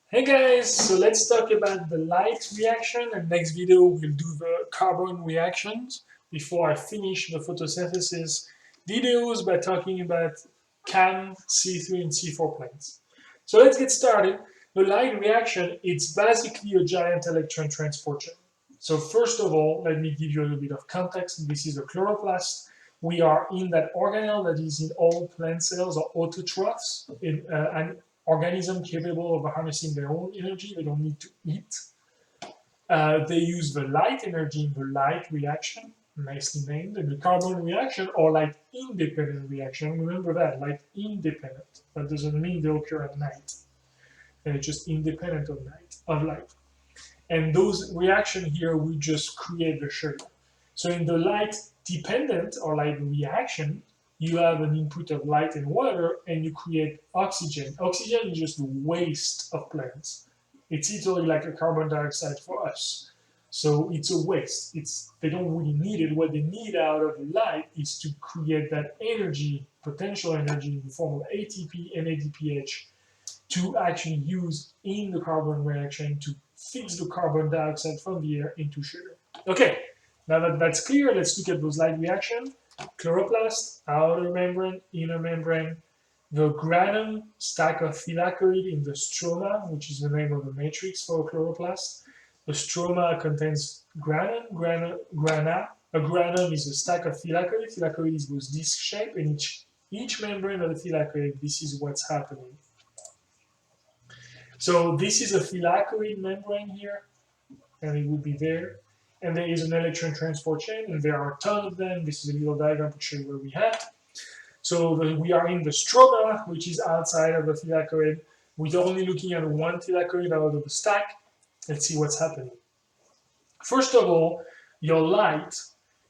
Hey guys, so let's talk about the light reaction, and next video we'll do the carbon reactions before I finish the photosynthesis videos by talking about CAM, C3 and C4 planes. So let's get started. The light reaction, it's basically a giant electron transport chain. So first of all, let me give you a little bit of context. This is a chloroplast. We are in that organelle that is in all plant cells or autotrophs, and organism capable of harnessing their own energy. They don't need to eat. They use the light energy in the light reaction, nicely named, and the carbon reaction or light independent reaction. Remember that, light independent. That doesn't mean they occur at night. They're just independent of light. And those reaction here will just create the sugar. So in the light dependent or light reaction, you have an input of light and water and you create oxygen. Oxygen is just the waste of plants. It's literally like a carbon dioxide for us. So it's a waste. They don't really need it. What they need out of light is to create that energy, potential energy in the form of ATP and ADPH to actually use in the carbon reaction to fix the carbon dioxide from the air into sugar. Okay, now that that's clear, let's look at those light reactions. Chloroplast, outer membrane, inner membrane, the granum, stack of thylakoid in the stroma, which is the name of the matrix for a chloroplast. The stroma contains grana. A granum is a stack of thylakoid. Thylakoid is those disc shape, and each membrane of the thylakoid, this is what's happening. So this is a thylakoid membrane here, and it will be there. And there is an electron transport chain, and there are a ton of them. This is a little diagram to show you where we have. So we are in the stroma, which is outside of the thylakoid. We're only looking at one thylakoid out of the stack. Let's see what's happening. First of all, your light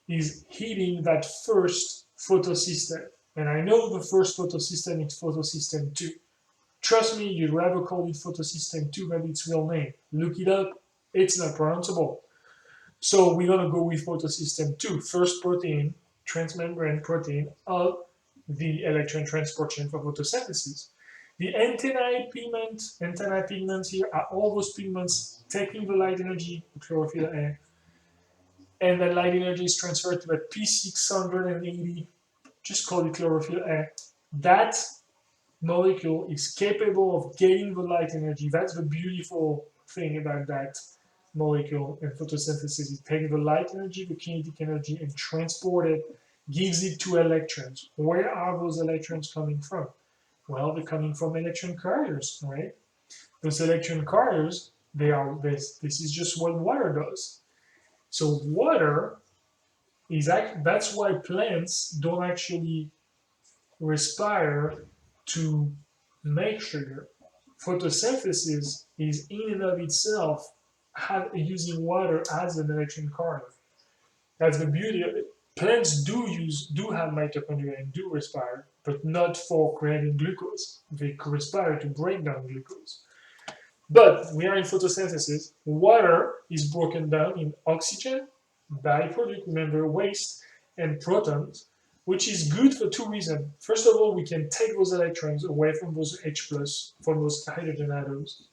is hitting that first photosystem. And I know the first photosystem is photosystem 2. Trust me, you'd rather call it photosystem 2 than its real name. Look it up, it's not pronounceable. So we're going to go with photosystem 2, first protein, transmembrane protein of the electron transport chain for photosynthesis. The antennae pigments here are all those pigments taking the light energy, the chlorophyll A, and that light energy is transferred to that P680, just call it chlorophyll A. That molecule is capable of getting the light energy. That's the beautiful thing about that molecule in photosynthesis. It takes the light energy, the kinetic energy, and transport it, gives it to electrons. Where are those electrons coming from? Well, they're coming from electron carriers, right? Those electron carriers, this is just what water does. So water that's why plants don't actually respire to make sugar. Photosynthesis is in and of itself using water as an electron carrier. That's the beauty of it. Plants do have mitochondria and do respire, but not for creating glucose. They respire to break down glucose. But we are in photosynthesis. Water is broken down in oxygen, byproduct, remember waste, and protons, which is good for two reasons. First of all, we can take those electrons away from those H plus, from those hydrogen atoms.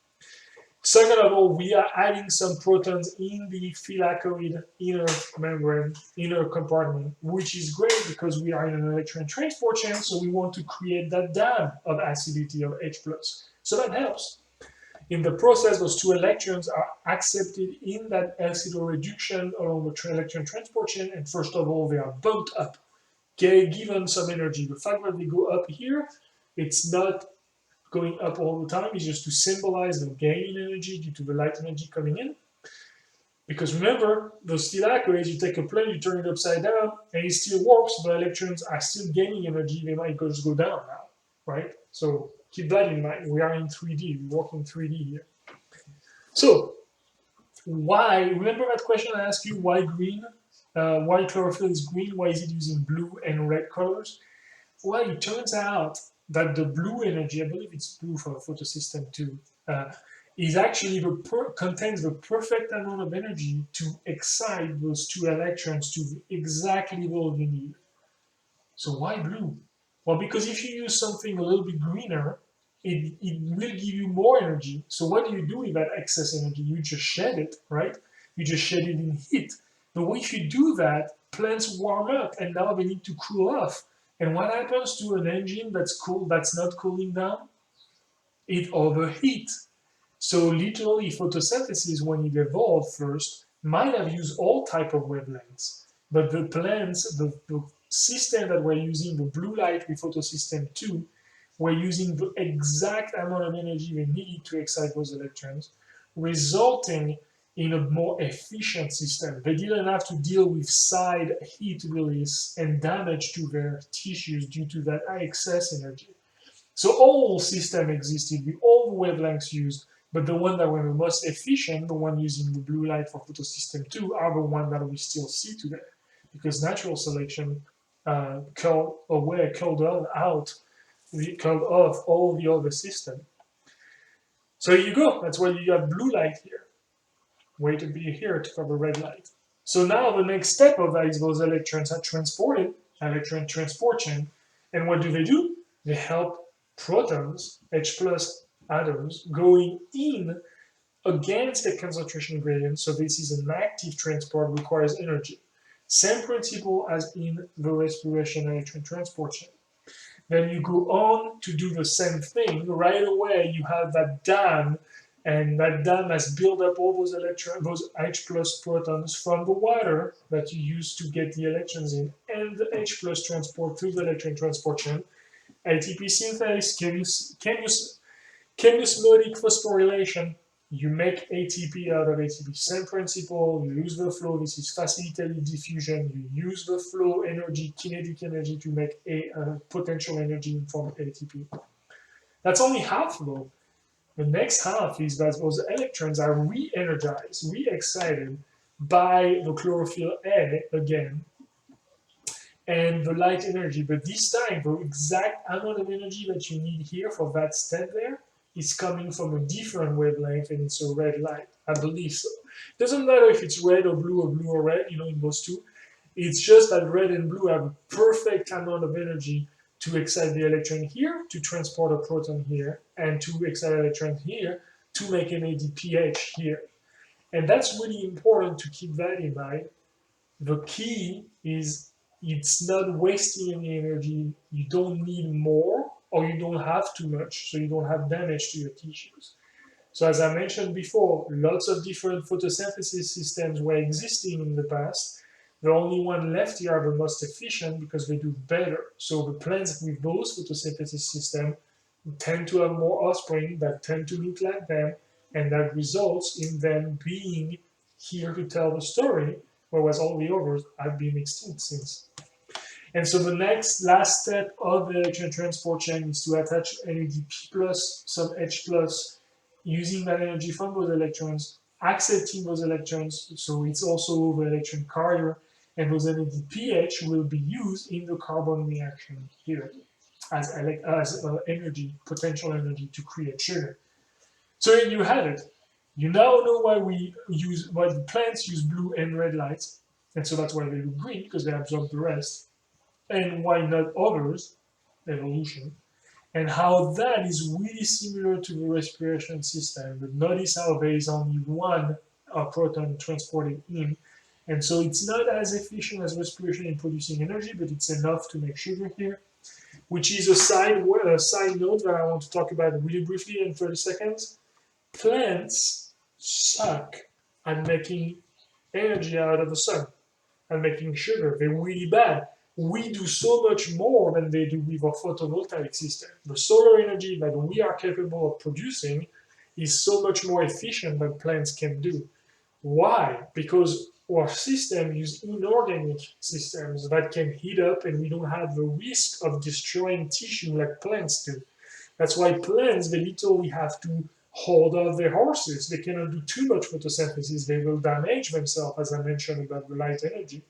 Second of all, we are adding some protons in the thylakoid inner membrane, inner compartment, which is great because we are in an electron transport chain, so we want to create that dam of acidity of H plus. So that helps. In the process, those two electrons are accepted in that LCO reduction along the electron transport chain, and first of all, they are bumped up, given some energy. The fact that they go up here, it's not going up all the time, it's just to symbolize the gain in energy due to the light energy coming in. Because remember, those thylakoids, you take a plane, you turn it upside down, and it still works, the electrons are still gaining energy, they might just go down now, right? So keep that in mind. We are in 3D, we work in 3D here. So why, remember that question I asked you, why green? Why chlorophyll is green? Why is it using blue and red colors? Well, it turns out that the blue energy, I believe it's blue for photosystem 2, is actually contains the perfect amount of energy to excite those two electrons to the exact level you need. So why blue? Well, because if you use something a little bit greener, it will give you more energy. So what do you do with that excess energy? You just shed it, right? You just shed it in heat. But if you do that, plants warm up and now they need to cool off. And what happens to an engine that's not cooling down? It overheats. So literally photosynthesis, when it evolved first, might have used all type of wavelengths. But the plants, the system that we're using, the blue light with photosystem 2, we're using the exact amount of energy we needed to excite those electrons, resulting in a more efficient system. They didn't have to deal with side heat release and damage to their tissues due to that excess energy. So all system existed with all the wavelengths used, but the one that were the most efficient, the one using the blue light for photosystem 2, are the one that we still see today. Because natural selection called off all the other system. So here you go. That's why you have blue light here. Way to be here to cover red light. So now the next step of that is those electrons are transported, electron transport chain. And what do? They help protons, H plus atoms, going in against the concentration gradient. So this is an active transport, requires energy. Same principle as in the respiration electron transport chain. Then you go on to do the same thing. Right away, you have that dam, and that dam has built up all those those H plus protons from the water that you use to get the electrons in, and the H plus transport through the electron transport chain. ATP synthase, chemismodic phosphorylation. You make ATP out of ATP. Same principle, you use the flow. This is facilitated diffusion. You use the flow energy, kinetic energy, to make a potential energy in form of ATP. That's only half though. The next half is that those electrons are re-energized, re-excited by the chlorophyll A again, and the light energy. But this time, the exact amount of energy that you need here for that step there is coming from a different wavelength, and it's a red light. I believe so. Doesn't matter if it's red or blue or red, in those two. It's just that red and blue have a perfect amount of energy to excite the electron here, to transport a proton here, and to excite electron here, to make an ADPH here. And that's really important to keep that in mind. The key is it's not wasting any energy. You don't need more, or you don't have too much, so you don't have damage to your tissues. So as I mentioned before, lots of different photosynthesis systems were existing in the past. The only one left here are the most efficient because they do better. So the plants with those photosynthesis systems tend to have more offspring that tend to look like them, and that results in them being here to tell the story, whereas all the others have been extinct since. And so the last step of the electron transport chain is to attach NADP plus some H plus, using that energy from those electrons, accepting those electrons, so it's also the electron carrier, and those NADPH will be used in the carbon reaction here as energy, potential energy to create sugar. So you have it. You now know why the plants use blue and red lights, and so that's why they look green, because they absorb the rest. And why not others, evolution, and how that is really similar to the respiration system. But notice how there is only one proton transported in, and so it's not as efficient as respiration in producing energy, but it's enough to make sugar here, which is a side note that I want to talk about really briefly in 30 seconds. Plants suck at making energy out of the sun and making sugar. They're really bad. We do so much more than they do with our photovoltaic system. The solar energy that we are capable of producing is so much more efficient than plants can do. Why? Because our system uses inorganic systems that can heat up, and we don't have the risk of destroying tissue like plants do. That's why plants, they literally have to hold off their horses. They cannot do too much photosynthesis. They will damage themselves, as I mentioned about the light energy.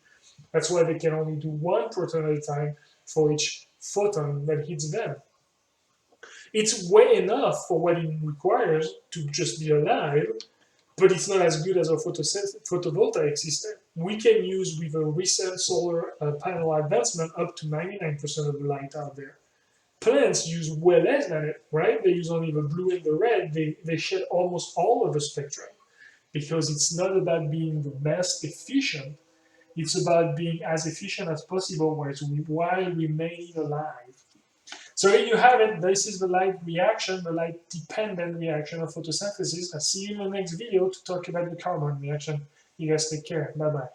That's why they can only do one proton at a time for each photon that hits them. It's way enough for what it requires to just be alive, but it's not as good as a photovoltaic system. We can use, with a recent solar panel advancement, up to 99% of the light out there. Plants use way less than it, right? They use only the blue and the red. They shed almost all of the spectrum because it's not about being the best efficient. It's about being as efficient as possible while remaining alive. So here you have it. This is the light reaction, the light dependent reaction of photosynthesis. I'll see you in the next video to talk about the carbon reaction. You guys take care. Bye bye.